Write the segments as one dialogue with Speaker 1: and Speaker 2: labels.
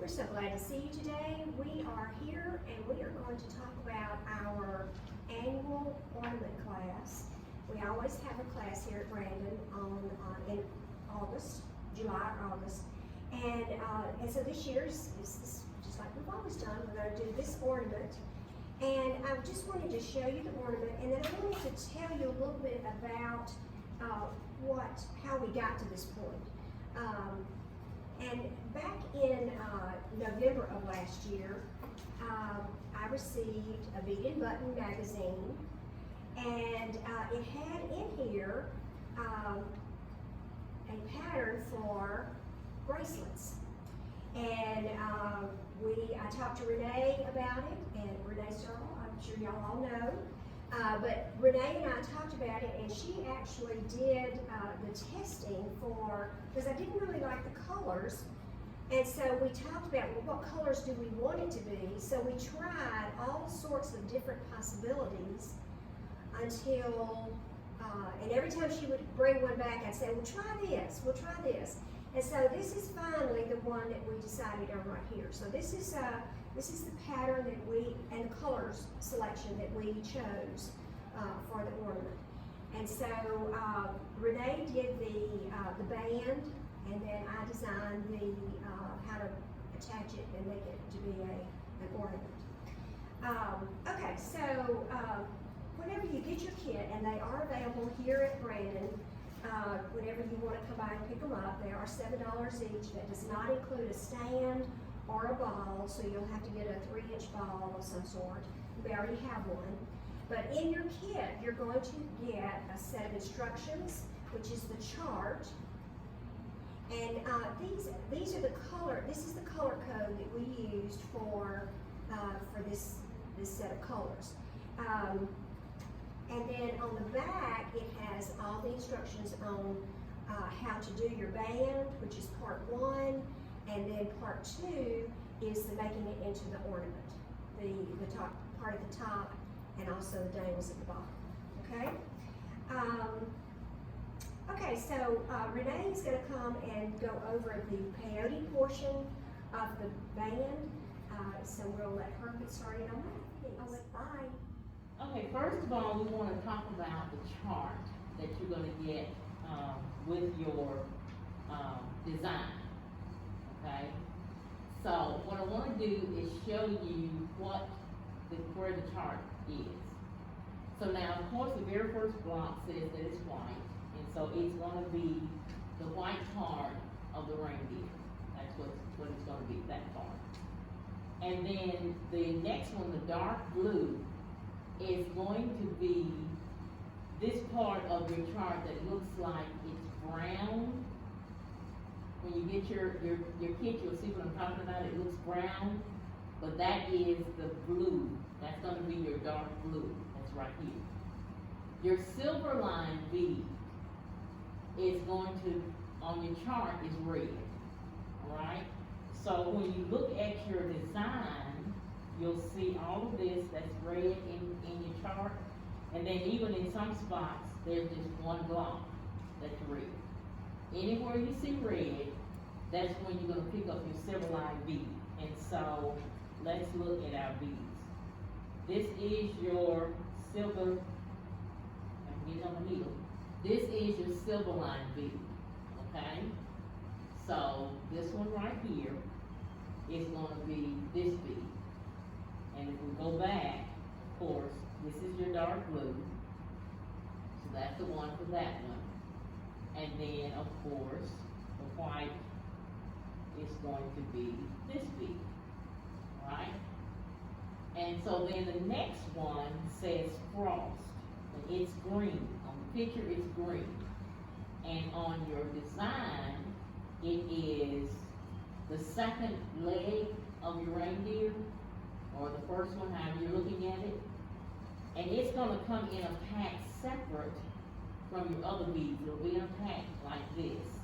Speaker 1: we're so glad to see you today. We are here and we are going to talk about our annual ornament class. We always have a class here at Brandon in August, July or August. And so this year's is just like we've always done. We're going to do this ornament. And I just wanted to show you the ornament, and then I wanted to tell you a little bit about how we got to this point. And back in November of last year, I received a Beaded Button magazine, and it had in here a pattern for bracelets. And I talked to Renee about it, and Renee Searle, I'm sure y'all all know. But Renee and I talked about it, and she actually did the testing because I didn't really like the colors. And so we talked about, well, what colors do we want it to be? So we tried all sorts of different possibilities until, and every time she would bring one back, I'd say, well, try this, we'll try this. And so this is finally the one that we decided on right here. So this is the pattern and the colors selection that we chose for the ornament. And so Renee did the band, and then I designed how to attach it and make it to be an ornament. Okay, so whenever you get your kit, and they are available here at Brandon, whenever you want to come by and pick them up, they are $7 each. That does not include a stand or a ball, so you'll have to get a 3-inch ball of some sort. We already have one. But in your kit, you're going to get a set of instructions, which is the chart. And these are the color. This is the color code that we used for this set of colors. And then on the back, it has all the instructions on how to do your band, which is part 1, and then part 2 is the making it into the ornament, the top part at the top, and also the dangles at the bottom. Okay. Okay. So Renee is going to come and go over the peyote portion of the band. So we'll let her get started on that. Bye.
Speaker 2: Okay, first of all, we want to talk about the chart that you're going to get with your design, okay? So what I want to do is show you where the chart is. So now, of course, the very first block says that it's white, and so it's going to be the white part of the reindeer. That's what it's going to be, that part. And then the next one, the dark blue, is going to be this part of your chart that looks like it's brown. When you get your kit, you'll see what I'm talking about. It looks brown, but that is the blue. That's going to be your dark blue. That's right here. Your silver line bead is going to, on your chart, is red. All right? So when you look at your design, you'll see all of this that's red in your chart. And then even in some spots, there's just one block that's red. Anywhere you see red, that's when you're going to pick up your silver line bead. And so let's look at our beads. This is your silver, I can get it on the needle. This is your silver line bead, okay? So this one right here is going to be this bead. And if we go back, of course, this is your dark blue. So that's the one for that one. And then, of course, the white is going to be this bead, right? And so then the next one says frost, and it's green. On the picture, it's green. And on your design, it is the second leg of your reindeer, or the first one, however you're looking at it. And it's going to come in a pack separate from your other beads. It'll be in a pack like this.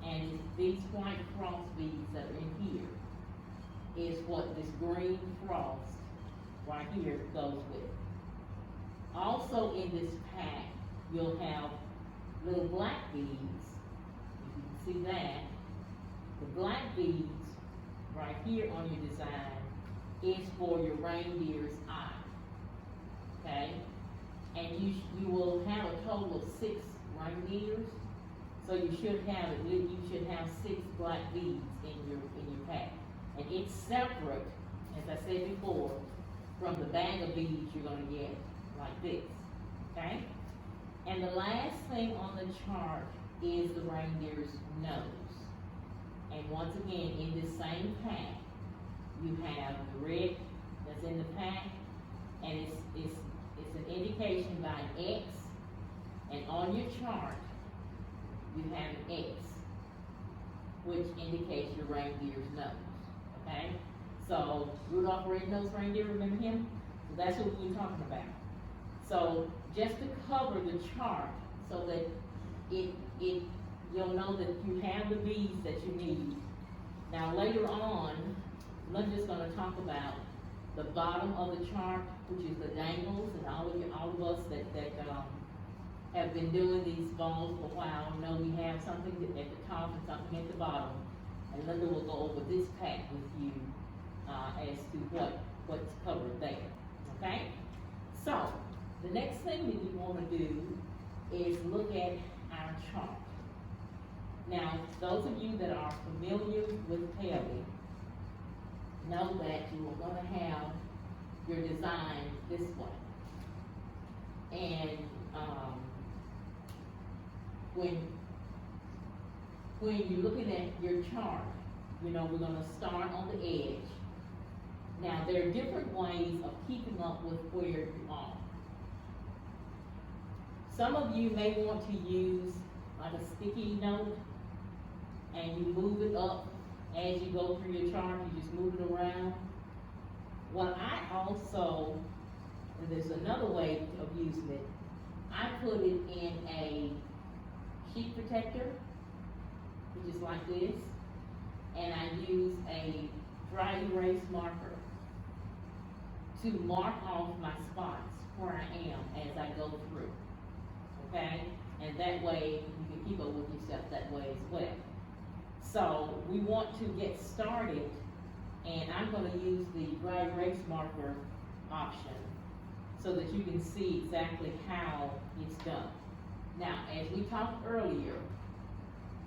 Speaker 2: And it's these white frost beads that are in here is what this green frost right here goes with. Also in this pack, you'll have little black beads. If you can see that. The black beads right here on your design is for your reindeer's eye, okay? And you will have a total of 6 reindeers, so you should have 6 black beads in your pack. And it's separate, as I said before, from the bag of beads you're gonna get like this, okay? And the last thing on the chart is the reindeer's nose. And once again, in this same pack, you have the red that's in the pack, and it's an indication by an X, and on your chart, you have an X, which indicates your reindeer's nose, okay? So, Rudolph the Red-Nosed Reindeer, remember him? So that's what we're talking about. So, just to cover the chart, so that you'll know that you have the beads that you need. Now, later on, Linda's gonna talk about the bottom of the chart, which is the dangles, and all of us that have been doing these balls for a while know we have something at the top and something at the bottom. And Linda will go over this pack with you as to what's covered there, okay? So, the next thing that you wanna do is look at our chart. Now, those of you that are familiar with peyote know that you are gonna have your design this way. And when you're looking at your chart, you know, we're gonna start on the edge. Now, there are different ways of keeping up with where you are. Some of you may want to use like a sticky note, and you move it up as you go through your chart, you just move it around. Well, I also, and there's another way of using it, I put it in a sheet protector, which is like this, and I use a dry erase marker to mark off my spots where I am as I go through, okay? And that way, you can keep up with yourself that way as well. So, we want to get started, and I'm gonna use the dry erase marker option so that you can see exactly how it's done. Now, as we talked earlier,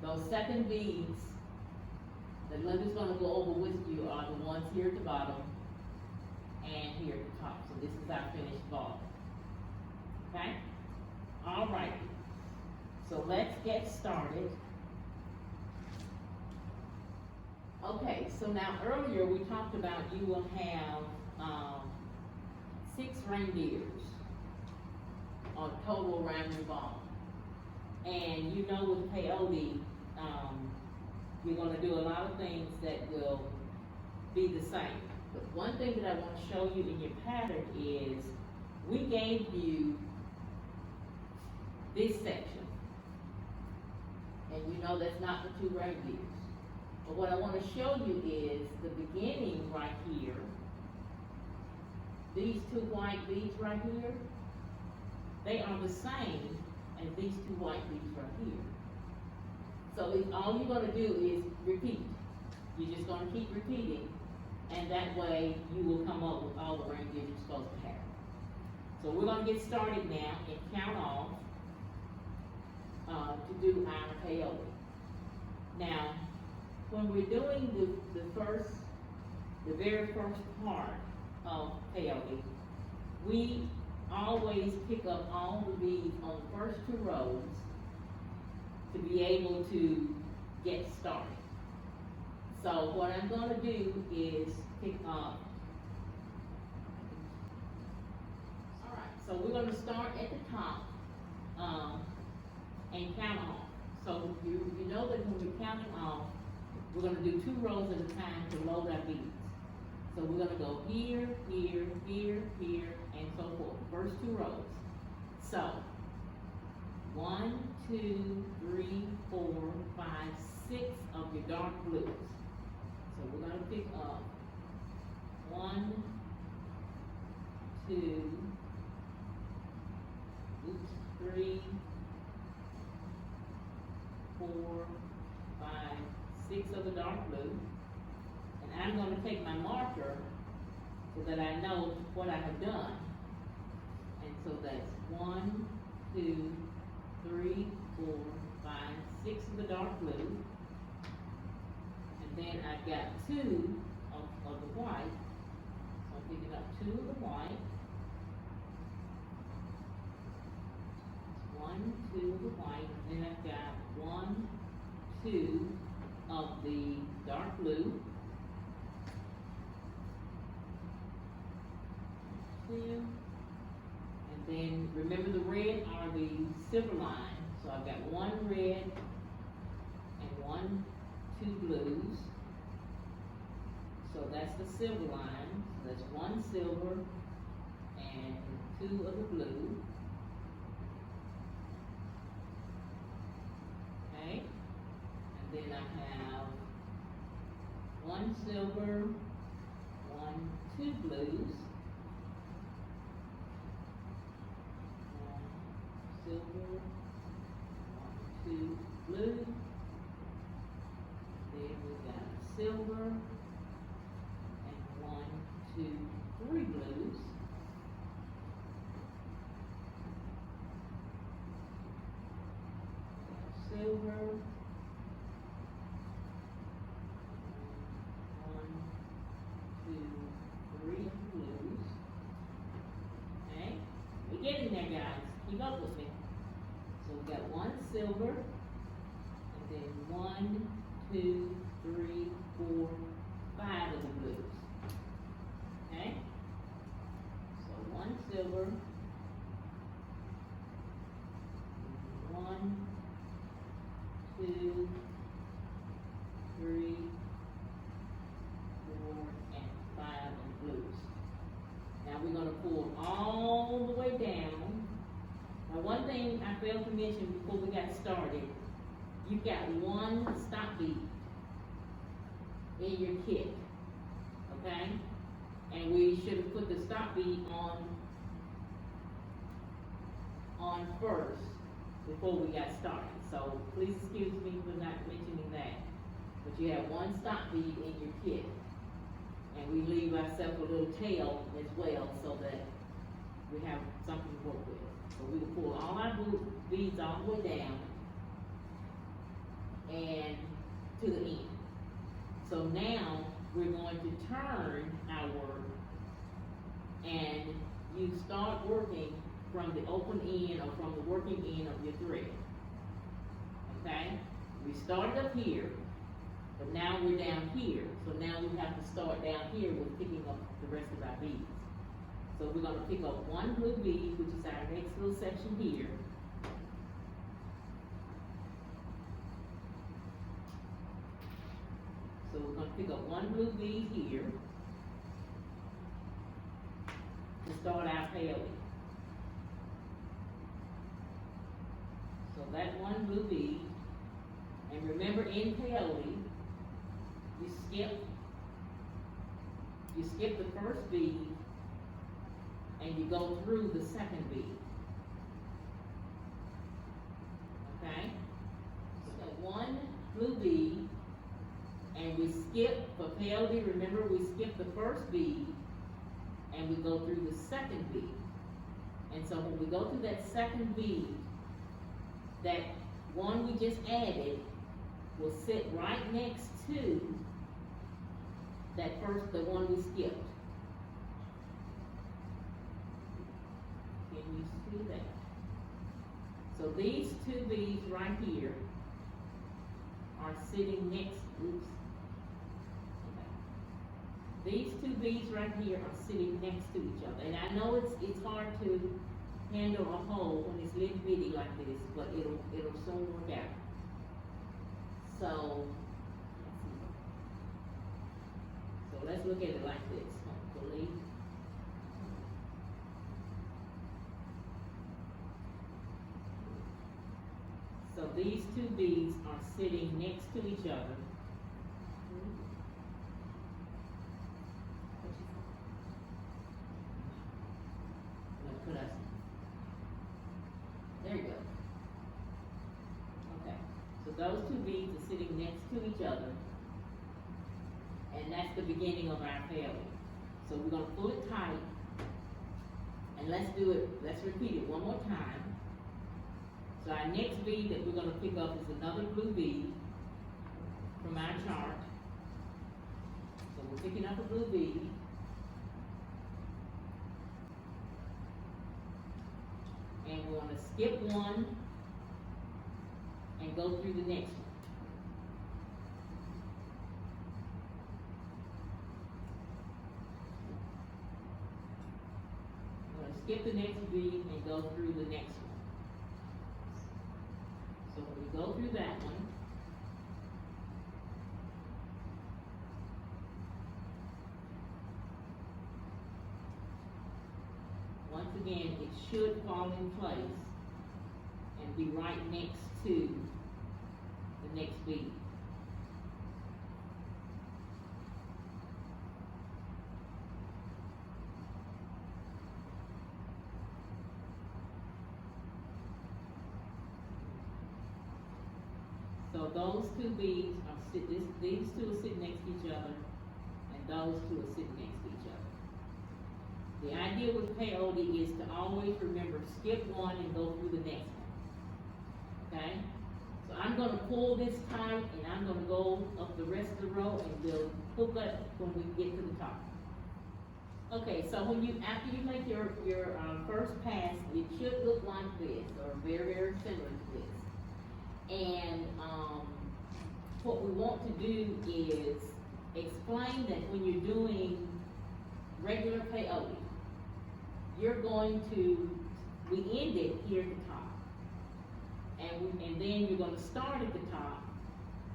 Speaker 2: those second beads that Linda's gonna go over with you are the ones here at the bottom and here at the top. So this is our finished ball. Okay? All right. So let's get started. Okay, so now earlier we talked about you will have 6 reindeers on total around your ball. And you know with peyote, you're gonna do a lot of things that will be the same. But one thing that I want to show you in your pattern is we gave you this section. And you know that's not the 2 reindeers. But what I want to show you is the beginning right here. These 2 white beads right here, they are the same as these 2 white beads right here. So all you're going to do is repeat. You're just going to keep repeating, and that way you will come up with all the reindeers you're supposed to have. So we're going to get started now and count off to do our peyote. Now, when we're doing the very first part of peyote, we always pick up all the beads on the first 2 rows to be able to get started. So what I'm going to do is pick up. Alright, so we're going to start at the top and count off. So you know that when we're counting off, we're going to do 2 rows at a time to load our beads. So we're going to go here, here, here, here, and so forth. First 2 rows. So 1, 2, 3, 4, 5, 6 of your dark blues. So we're going to pick up 1, 2, 3, 4, 5, 6 of the dark blue. And I'm gonna take my marker so that I know what I have done. And so that's 1, 2, 3, 4, 5, 6 of the dark blue. And then I've got 2 of the white. So I'm picking up 2 of the white. 1, 2 of the white, and then I've got 1, 2 of the dark blue. 2. And then remember the red are the silver line. So I've got 1 red and 2 blues. So that's the silver line. So that's 1 silver and 2 of the blue. Okay. And then I have 1 silver, 2 blues. Silver, 2 blue. Then we've got silver and 1, 2, 3 blues. Silver, 1, 2, 3 blues. Okay, we're getting there, guys. Keep up with me. So we've got 1 silver, and then 1, 2, 3, 4, 5 of the blues. Okay? So 1 silver, 1, 2, 3, 4, and 5 of the blues. Now we're going to pull all the way down. Now one thing I failed to mention before we got started, you've got 1 stop bead in your kit, okay? And we should have put the stop bead on first before we got started. So please excuse me for not mentioning that. But you have 1 stop bead in your kit. And we leave ourselves a little tail as well so that we have something to work with. So we will pull all our beads all the way down and to the end. So now we're going to turn our work and you start working from the open end or from the working end of your thread. Okay? We started up here, but now we're down here. So now we have to start down here with picking up the rest of our beads. So we're going to pick up 1 blue bead, which is our next little section here. So we're going to pick up 1 blue bead here to start our payola. So that 1 blue bead, and remember in payola, you skip the first bead and you go through the second bead. Okay? So 1 blue bead, and we skip for peyote. Remember, we skip the first bead and we go through the second bead. And so when we go through that second bead, that one we just added will sit right next to that first, the one we skipped. Can you see that? So these 2 beads right here are sitting next, oops. Okay. These 2 beads right here are sitting next to each other. And I know it's hard to handle a hole when it's little bitty like this, but it'll soon work out. So let's look at it like this, hopefully. So these 2 beads are sitting next to each other. There you go. Okay, so those 2 beads are sitting next to each other. And that's the beginning of our peyote. So we're gonna pull it tight, and let's repeat it one more time. So our next bead that we're gonna pick up is another blue bead from our chart. So we're picking up a blue bead. And we're gonna skip one and go through the next one. Skip the next bead and go through the next one. So when we go through that one, once again, it should fall in place and be right next to the next bead. So those two beads are these two are sitting next to each other, and those two are sitting next to each other. The idea with peyote is to always remember, skip one and go through the next one. Okay? So I'm gonna pull this tight, and I'm gonna go up the rest of the row, and we'll hook up when we get to the top. Okay, so after you make your first pass, it should look like this, or very, very similar to this. And what we want to do is explain that when you're doing regular peyote, we end it here at the top. And then you're gonna start at the top,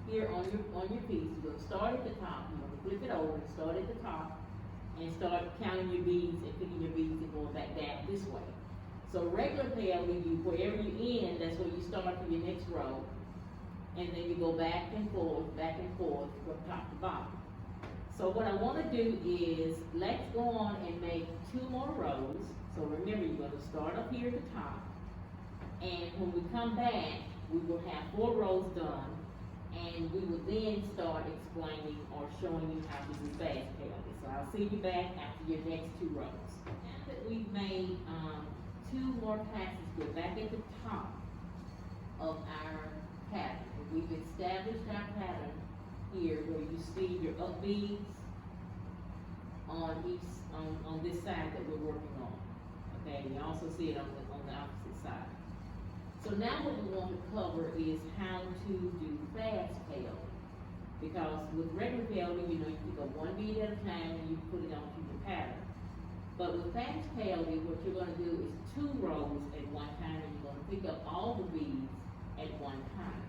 Speaker 2: here on your piece. You're gonna start at the top, you're gonna flip it over and start at the top, and start counting your beads and picking your beads and going back down this way. So regular peyote, wherever you end, that's where you start for your next row, and then you go back and forth from top to bottom. So what I want to do is, let's go on and make 2 more rows. So remember, you're going to start up here at the top, and when we come back, we will have 4 rows done, and we will then start explaining or showing you how to do fast peyote. So I'll see you back after your next 2 rows. Now that we've made 2 more passes, we're back at the top of our pattern. We've established our pattern here where you see your up beads on this side that we're working on. Okay, and you also see it on the opposite side. So now what we want to cover is how to do fast peyote. Because with regular peyote, you pick up 1 bead at a time and you put it onto your pattern. But with fast peyote, what you're going to do is 2 rows at one time, and you're going to pick up all the beads at one time.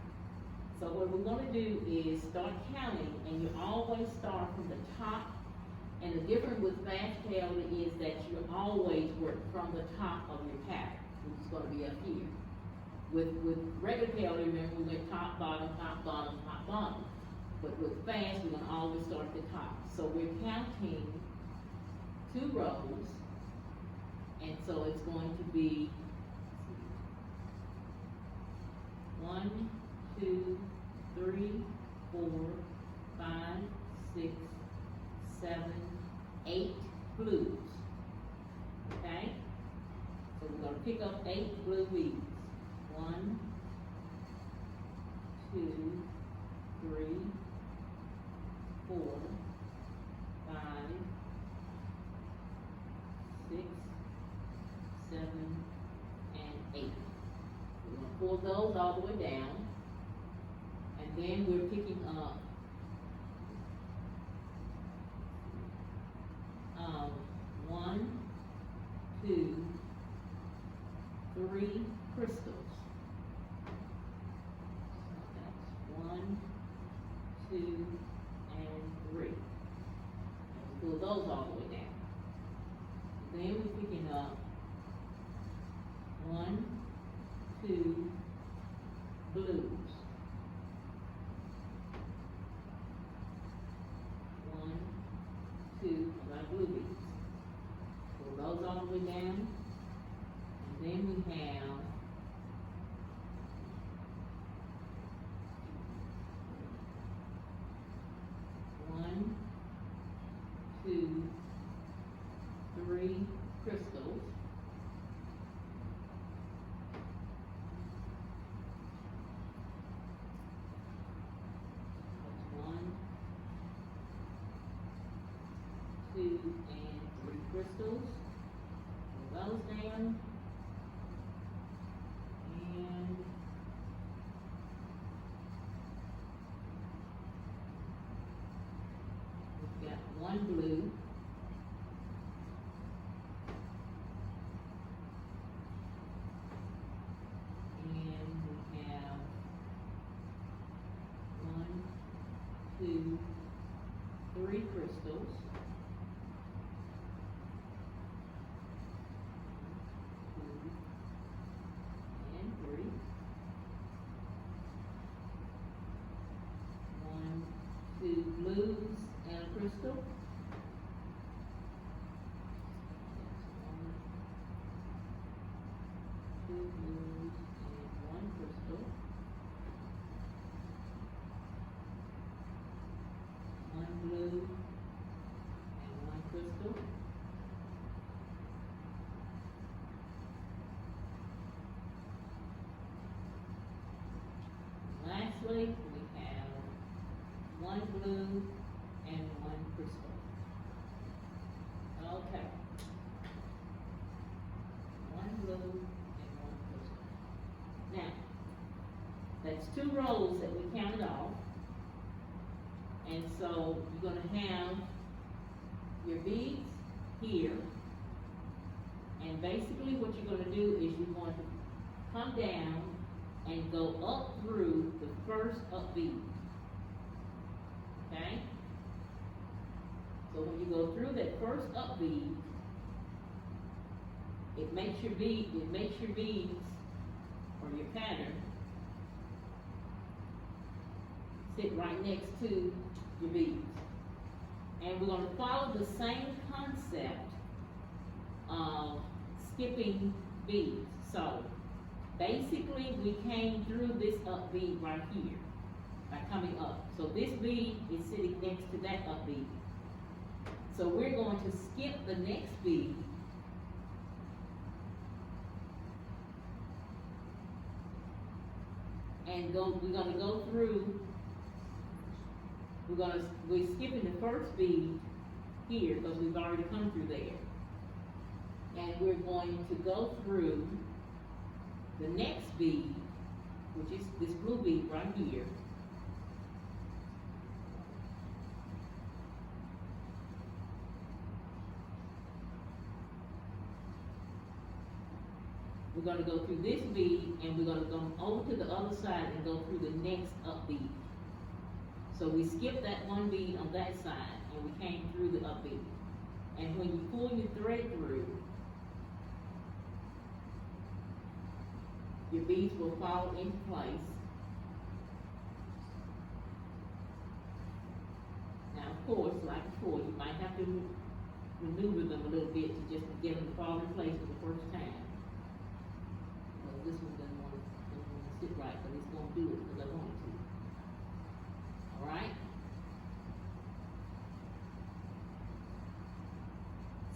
Speaker 2: So what we're going to do is start counting, and you always start from the top. And the difference with fast peyote is that you always work from the top of your pattern, which is going to be up here. With regular peyote, remember, we went top, bottom, top, bottom, top, bottom. But with fast, we're going to always start at the top. So we're counting 2 rows, and so it's going to be 1, 2, 3, 4, 5, 6, 7, 8 blues. Okay? So we're going to pick up 8 blue beads. 1, 2, 3, 4, 5, 6, 7, and 8. We're going to pull those all the way down, and then we're picking up 1, 2, 3 crystals. So that's 1, 2, and 3. And we pull those all the way down. Then we're picking up 1, 2 blues. 1, 2 of our blue beads. Pull those all the way down. And then we have 1, those down. And we've got one blue. And we have 1, 2, 3 crystals. 2 and 3. 1, 2 blues and a crystal. That's 1, 2 blues and 1 crystal. 1 blue and 1 crystal. Lastly, we have 1 blue and 1 crystal. Okay. 1 blue and 1 crystal. Now, that's 2 rows that we counted off. And so you're gonna have your beads here. And basically what you're gonna do is you're going to come down and go up through the first up bead. Okay? So when you go through that first up bead, it makes your beads or your pattern sit right next to your beads. And we're going to follow the same concept of skipping beads. So basically we came through this up bead right here by coming up. So this bead is sitting next to that up bead. So we're going to skip the next bead and we're going to go through. We're skipping the first bead here because we've already come through there. And we're going to go through the next bead, which is this blue bead right here. We're going to go through this bead and we're going to go over to the other side and go through the next up bead. So we skipped that one bead on that side and we came through the up bead. And when you pull your thread through, your beads will fall into place. Now of course, like before, you might have to maneuver them a little bit to just get them to fall in place for the first time. Well, this one doesn't want to sit right, but it's going to do it because I want it to. Alright?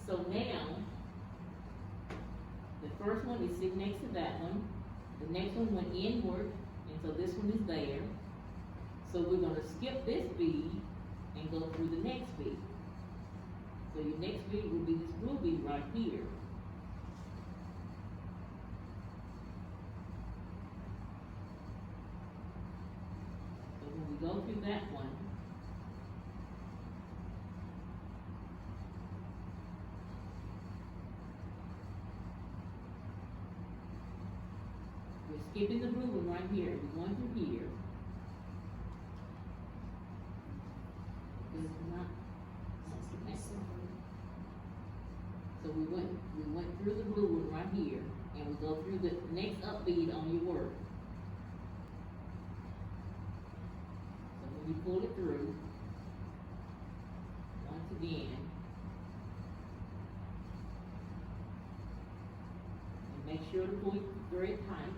Speaker 2: So now, the first one is sitting next to that one. The next one went inward, and so this one is there. So we're going to skip this bead and go through the next bead. So your next bead will be this blue bead right here. So when we go through that one, we're skipping the blue one right here. We're going through here. It's not connected. So we went through the blue one right here, and we go through the next up bead on your work. So when you pull it through, once again, and make sure to pull your thread tight.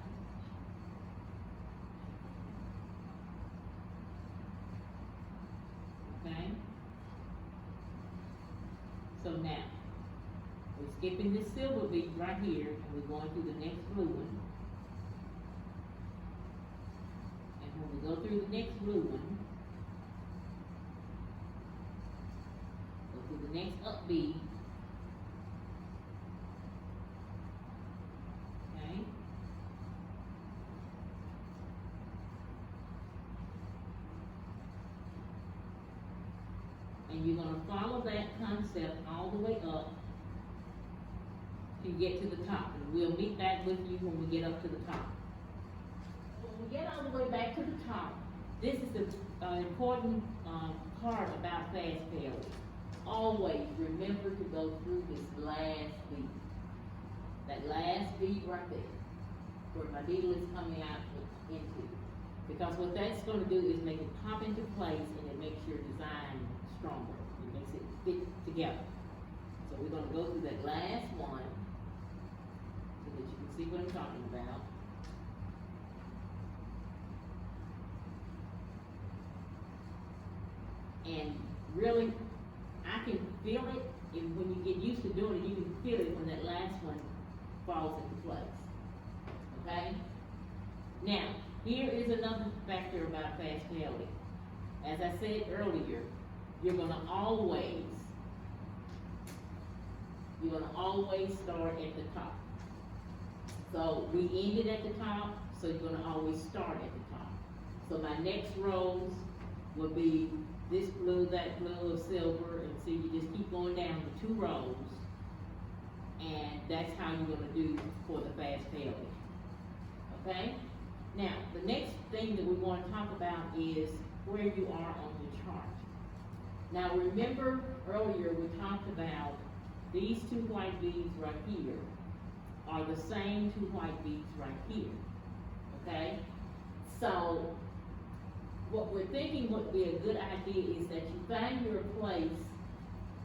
Speaker 2: Okay? So now, we're skipping this silver bead right here, and we're going through the next blue one. And when we go through the next blue one, go through the next up bead, and you're gonna follow that concept all the way up to get to the top, and we'll meet back with you when we get up to the top. When we get all the way back to the top, this is the important part about fast parallel. Always remember to go through this last beat. That last beat right there, where my needle is coming out into. Because what that's going to do is make it pop into place, and it makes your design stronger. It makes it fit together. So we're going to go through that last one so that you can see what I'm talking about. And really, I can feel it, and when you get used to doing it, you can feel it when that last one falls into place. Okay? Now, here is another factor about fast tailing. As I said earlier, you're gonna always start at the top. So we ended at the top, so you're gonna always start at the top. So my next rows will be this blue, that blue, or silver, and so you just keep going down the 2 rows, and that's how you're gonna do for the fast tailing. Okay? Now, the next thing that we want to talk about is where you are on the chart. Now, remember earlier we talked about these 2 white beads right here are the same 2 white beads right here. Okay? So, what we're thinking would be a good idea is that you find your place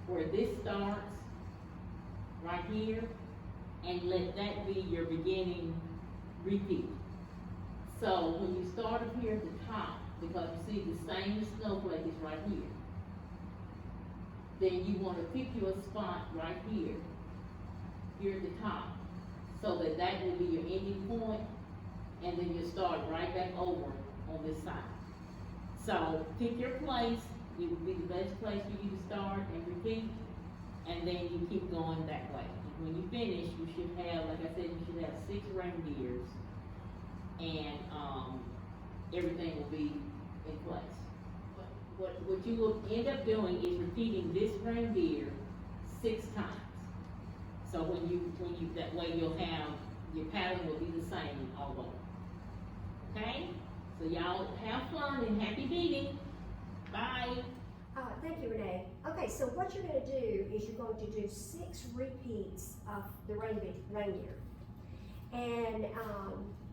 Speaker 2: where this starts right here, and let that be your beginning repeat. So when you start up here at the top, because you see the same snowflake is right here, then you want to pick your spot right here at the top, so that that will be your ending point, and then you start right back over on this side. So pick your place. It would be the best place for you to start and repeat, and then you keep going that way. And when you finish, you should have, like I said, you should have 6 reindeers, and everything will be in place. What you will end up doing is repeating this reindeer 6 times. So when you that way you'll have, your pattern will be the same all over. Okay? So y'all have fun and happy beading. Bye.
Speaker 1: Thank you, Renee. Okay, so what you're going to do is you're going to do 6 repeats of the reindeer. And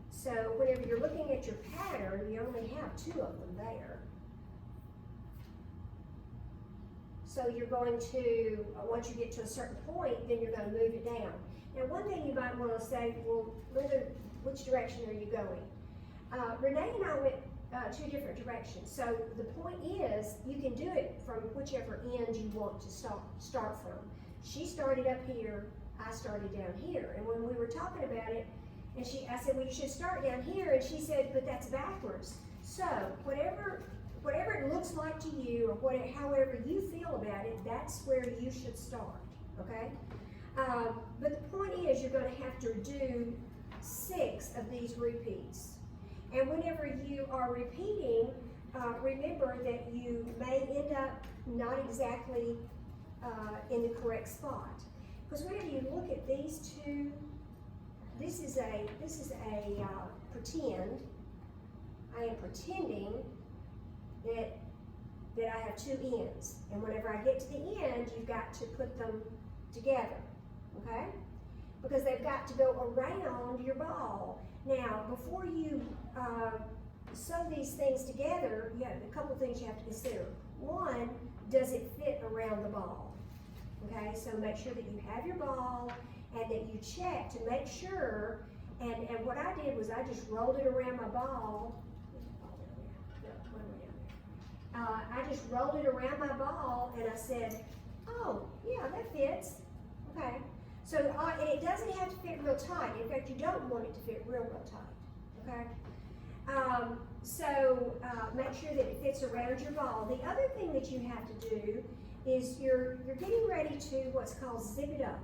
Speaker 1: so whenever you're looking at your pattern, you only have 2 of them there. So you're going to, once you get to a certain point, then you're going to move it down. Now, one thing you might want to say, well, Linda, which direction are you going? Renee and I went 2 different directions. So the point is, you can do it from whichever end you want to start from. She started up here, I started down here. And when we were talking about it, and I said, well, you should start down here, and she said, but that's backwards. So whatever it looks like to you, or however you feel about it, that's where you should start, okay? But the point is, you're going to have to do 6 of these repeats. And whenever you are repeating, remember that you may end up not exactly in the correct spot. Because whenever you look at these 2, this is a pretend. I am pretending that I have 2 ends. And whenever I get to the end, you've got to put them together, okay? Because they've got to go around your ball. Now, before you sew these things together, you have a couple things you have to consider. One, does it fit around the ball? Okay, so make sure that you have your ball and that you check to make sure. And what I did was I just rolled it around my ball. I just rolled it around my ball, and I said, oh, yeah, that fits. Okay. So, and it doesn't have to fit real tight. In fact, you don't want it to fit real tight, okay? Make sure that it fits around your ball. The other thing that you have to do is you're getting ready to what's called zip it up.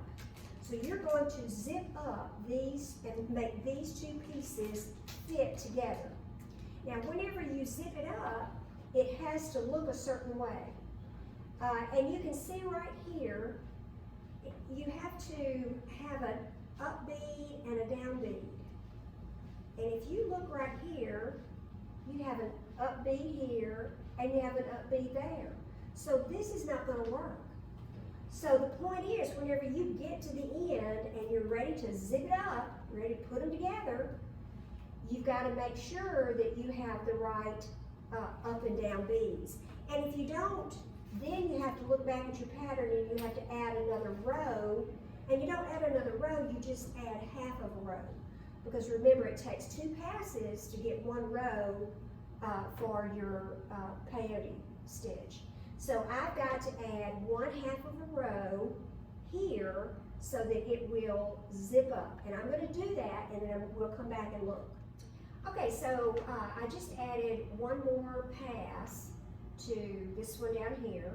Speaker 1: So you're going to zip up these and make these 2 pieces fit together. Now, whenever you zip it up, it has to look a certain way. And you can see right here, you have to have an up bead and a down bead. And if you look right here, you have an up bead here and you have an up bead there. So this is not going to work. So the point is, whenever you get to the end and you're ready to zip it up, ready to put them together, you've got to make sure that you have the right up and down beads. And if you don't, then you have to look back at your pattern and you have to add another row. And you don't add another row, you just add half of a row. Because remember, it takes 2 passes to get 1 row for your peyote stitch. So I've got to add 1/2 of a row here so that it will zip up. And I'm going to do that, and then we'll come back and look. Okay, so I just added 1 more pass to this one down here.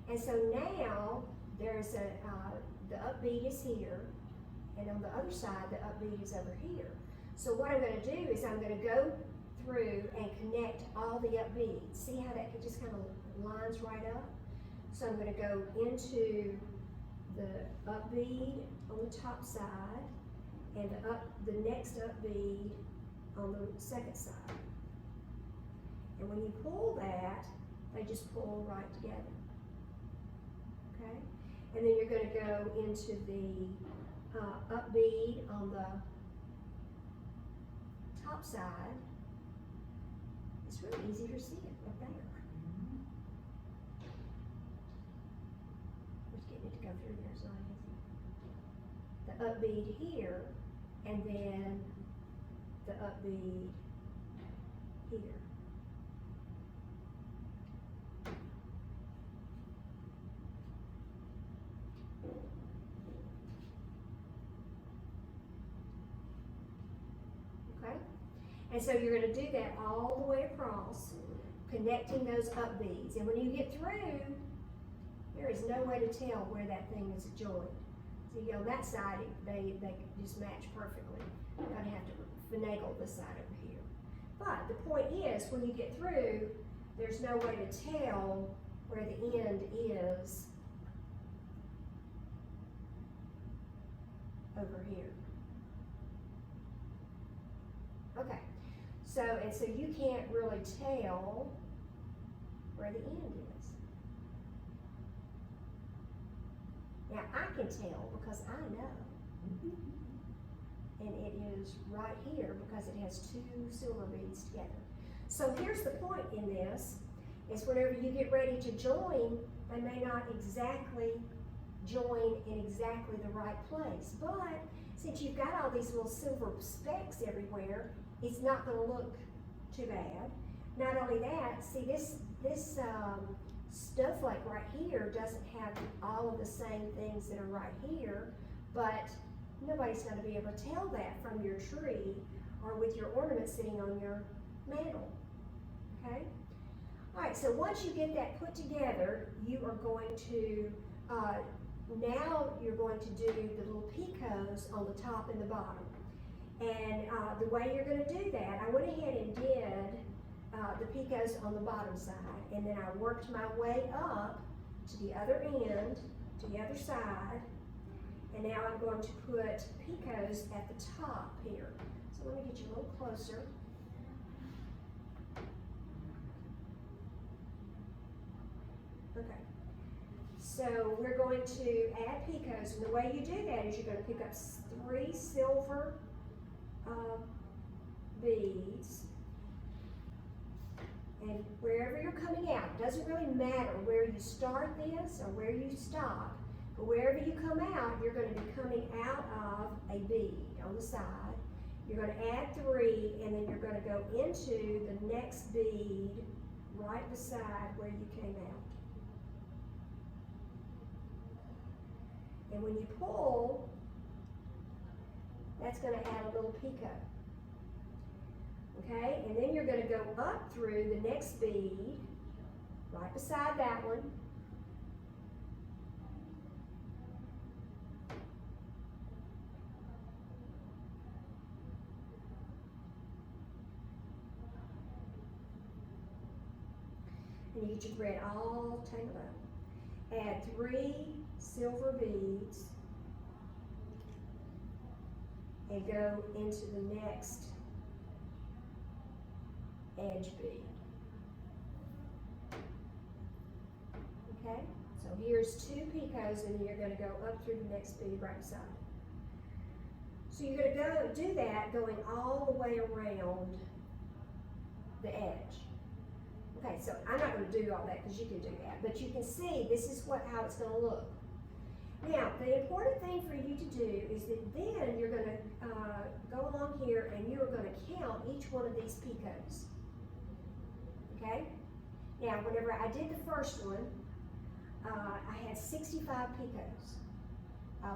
Speaker 1: And so now there's the up bead is here, and on the other side, the up bead is over here. So what I'm going to do is I'm going to go through and connect all the up beads. See how that just kind of lines right up? So I'm going to go into the up bead on the top side and the next up bead on the second side. And when you pull that, they just pull right together. Okay? And then you're going to go into the up bead on the top side. It's really easy to see it up there. Just getting it to go through there is not easy. The up bead here, and then the up bead here. Okay? And so you're going to do that all the way across, connecting those up beads. And when you get through, there is no way to tell where that thing is joined. So you go on that side, they just match perfectly. You're going to have to finagle this side over here. But the point is, when you get through, there's no way to tell where the end is over here. Okay, so you can't really tell where the end is. Now I can tell because I know. And it is right here because it has 2 silver beads together. So here's the point in this, is whenever you get ready to join, they may not exactly join in exactly the right place. But since you've got all these little silver specks everywhere, it's not going to look too bad. Not only that, see this snowflake right here doesn't have all of the same things that are right here, but nobody's going to be able to tell that from your tree or with your ornament sitting on your mantle. Okay? All right, so once you get that put together, you are going to, now you're going to do the little picots on the top and the bottom. And the way you're going to do that, I went ahead and did the picots on the bottom side, and then I worked my way up to the other end, to the other side, and now I'm going to put picots at the top here. So let me get you a little closer. Okay. So we're going to add picots, and the way you do that is you're going to pick up 3 silver beads, and wherever you're coming out, it doesn't really matter where you start this or where you stop, but wherever you come out, you're going to be coming out of a bead on the side. You're going to add 3, and then you're going to go into the next bead right beside where you came out. And when you pull, that's going to add a little picot. Okay, and then you're going to go up through the next bead, right beside that one. And you get your thread all tangled up. add 3 silver beads, and go into the next edge bead. Okay, so here's 2 picots, and then you're going to go up through the next bead right beside it. So you're going to go do that going all the way around the edge. Okay, so I'm not going to do all that because you can do that, but you can see this is how it's going to look. Now, the important thing for you to do is that then you're going to go along here and you are going to count each one of these picots. Okay? Now, whenever I did the first one, I had 65 picots.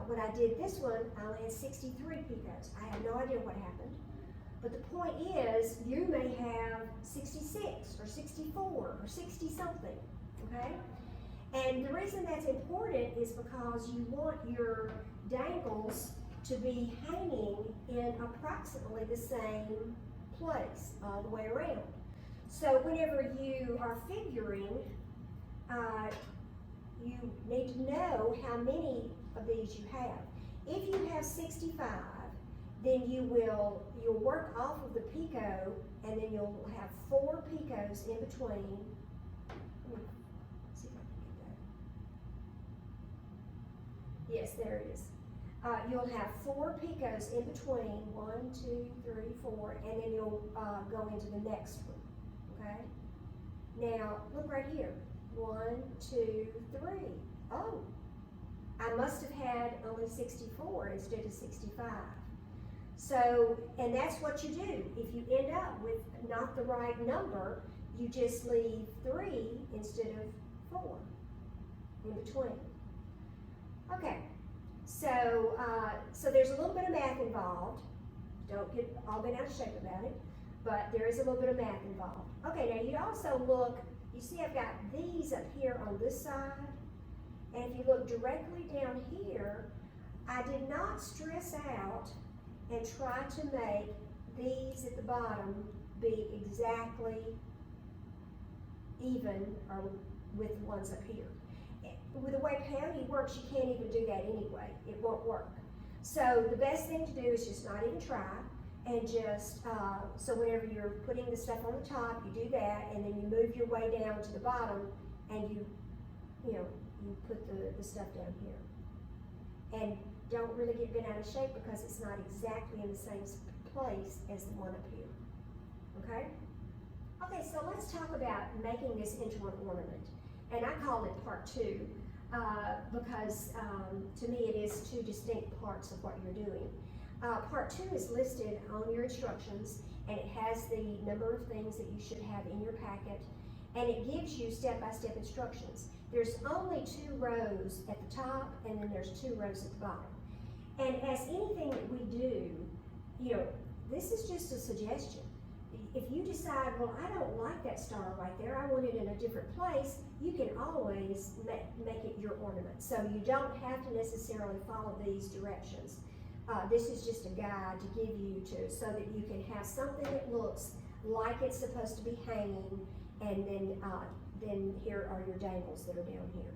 Speaker 1: When I did this one, I only had 63 picots. I have no idea what happened. But the point is, you may have 66 or 64 or 60 something, okay? And the reason that's important is because you want your dangles to be hanging in approximately the same place all the way around. So whenever you are figuring, you need to know how many of these you have. If you have 65, then you'll work off of the picot, and then you'll have 4 picots in between. See if I can get that. Yes, there it is. You'll have 4 picots in between, 1, 2, 3, 4, and then you'll go into the next one, okay? Now, look right here, 1, 2, 3. Oh, I must have had only 64 instead of 65. So, and that's what you do. If you end up with not the right number, you just leave 3 instead of 4 in between. Okay, so so there's a little bit of math involved. Don't get all bent out of shape about it, but there is a little bit of math involved. Okay, now you also look, you see I've got these up here on this side, and if you look directly down here, I did not stress out and try to make these at the bottom be exactly even or with the ones up here. With the way peyote works, you can't even do that anyway. It won't work. So the best thing to do is just not even try, and just, so whenever you're putting the stuff on the top, you do that, and then you move your way down to the bottom, and you put the stuff down here. And don't really get bent out of shape because it's not exactly in the same place as the one up here, okay? Okay, so let's talk about making this into an ornament. And I call it part 2 because to me it is 2 distinct parts of what you're doing. Part 2 is listed on your instructions, and it has the number of things that you should have in your packet, and it gives you step-by-step instructions. There's only 2 rows at the top, and then there's 2 rows at the bottom. And as anything that we do, this is just a suggestion. If you decide, well, I don't like that star right there, I want it in a different place, you can always make it your ornament. So you don't have to necessarily follow these directions. This is just a guide to give you so that you can have something that looks like it's supposed to be hanging, and then here are your dangles that are down here.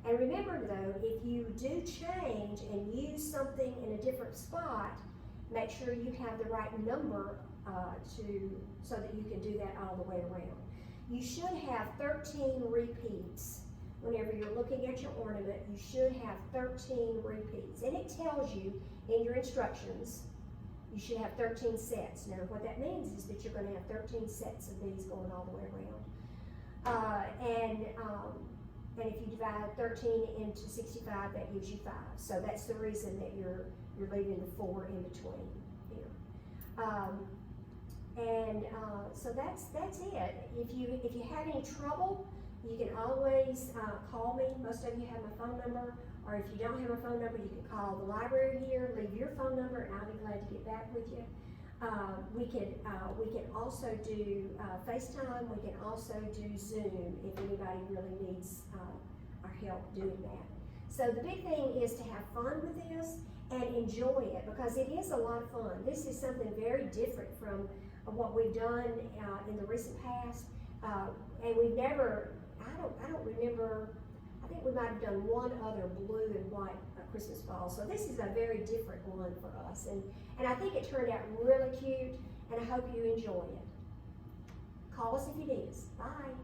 Speaker 1: And remember though, if you do change and use something in a different spot, make sure you have the right number so that you can do that all the way around. You should have 13 repeats. Whenever you're looking at your ornament, you should have 13 repeats. And it tells you in your instructions, you should have 13 sets. Now what that means is that you're going to have 13 sets of these going all the way around. And if you divide 13 into 65, that gives you 5. So that's the reason that you're leaving the 4 in between here. So that's it. If you have any trouble, you can always call me. Most of you have my phone number, or if you don't have my phone number, you can call the library here, leave your phone number, and I'll be glad to get back with you. We can also do FaceTime. We can also do Zoom if anybody really needs our help doing that. So the big thing is to have fun with this and enjoy it, because it is a lot of fun. This is something very different from what we've done in the recent past, and we've never. I don't remember. I think we might have done one other blue and white Christmas ball. So this is a very different one for us. And I think it turned out really cute, and I hope you enjoy it. Call us if you need us. Bye.